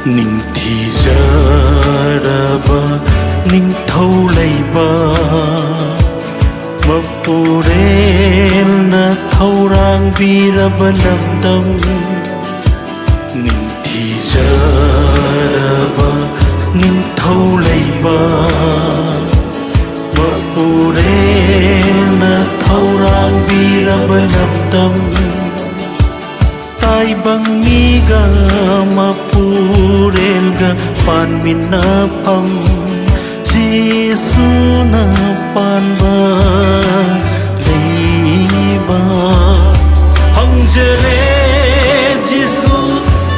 Ninh thì giờ ra ba ninh thâu lấy ba mà phù đến na thâu rang vi ra ba lâm tâm ninh thì giờ ra ba ninh thâu lấy ba mà phù đến na thâu rang vi ra ba lâm tâm tai bang mi ga ma purel ga pan min na pam Giêsu na pan ba lei ba hang jere Giêsu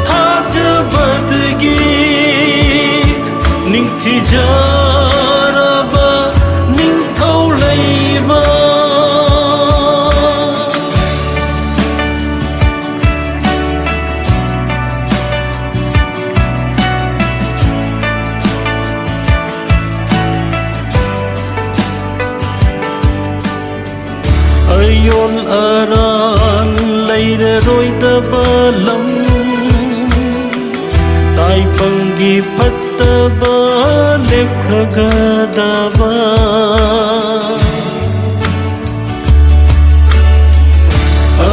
tha ja bad gi ning thi ja ra ba ning thau lei ba yon aran leire roi da balam tai pangi phatta ba lekhaga da ba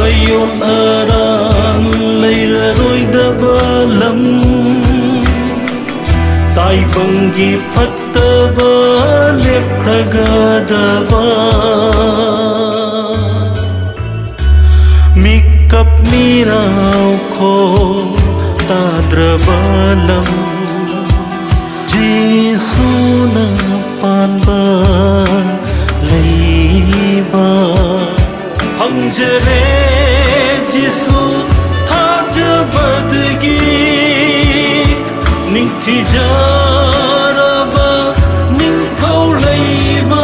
ayon aran leire roi da balam tai pangi phatta ba lekhaga da ba Mikap mirau ko ta drabalam Giêsu na pan ba lei ba hang jere Giêsu tha ja bad gi ning thi ja ra ba ning thau lei ba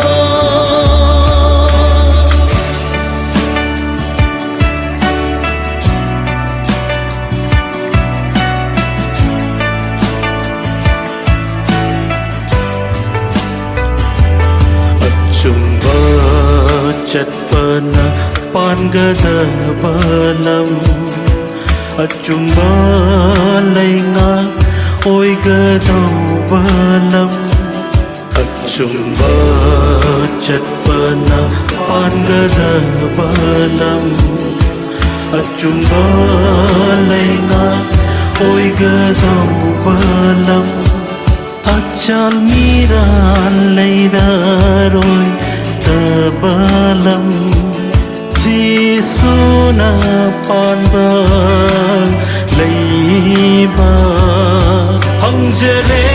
chat pana pan gada balam achumba lainga oi gada balam achumba chat pana pan gada balam achumba lainga oi gada balam achal miran leida roi balam Giêsu na pan ba lei ba hang jere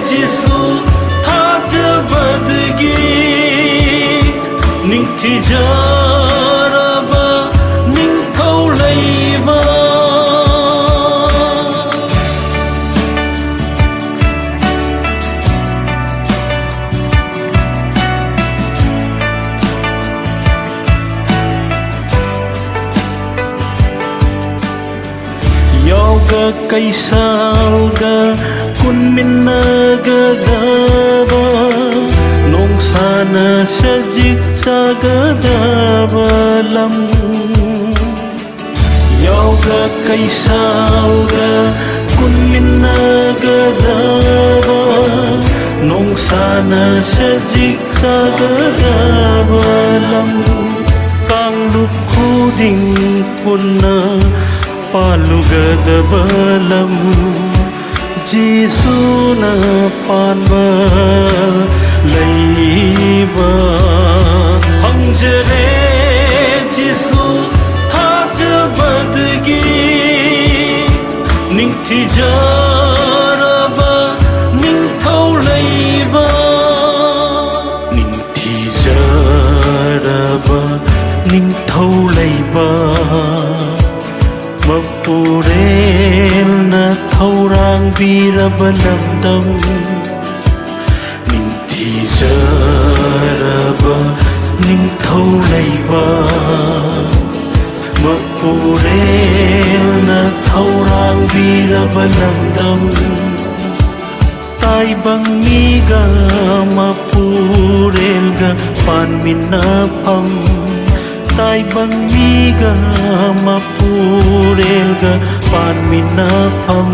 Giêsu tha ja bad gi ning thi ja ra ba ning thau lei ba yoga kai salga kun minna ga da ba nong sana sajik sa ga da ba lam yoga kai salga kun minna ga da ba nong sana sajik sa ga da ba lam kang luk khu ding punna palugada balam Giêsu na pan ba lei ba hang jere Giêsu tha ja bad gi ning thi ja ra ba ning thau lei ba ning thi ja ra ba ning thau lei ba mà phù đến na thâu rang vi ra ba lâm tâm ninh thì giờ ra ba ninh thâu lei ba mà phù đến na thâu rang vi ra ba lâm tâm tai bang mi ga ma phù đến ga pan min na pam tai bang mi ga ma purel ga pan min na pam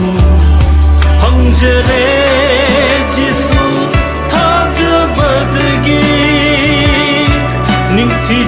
khongjare jisu thajabadgi ningthi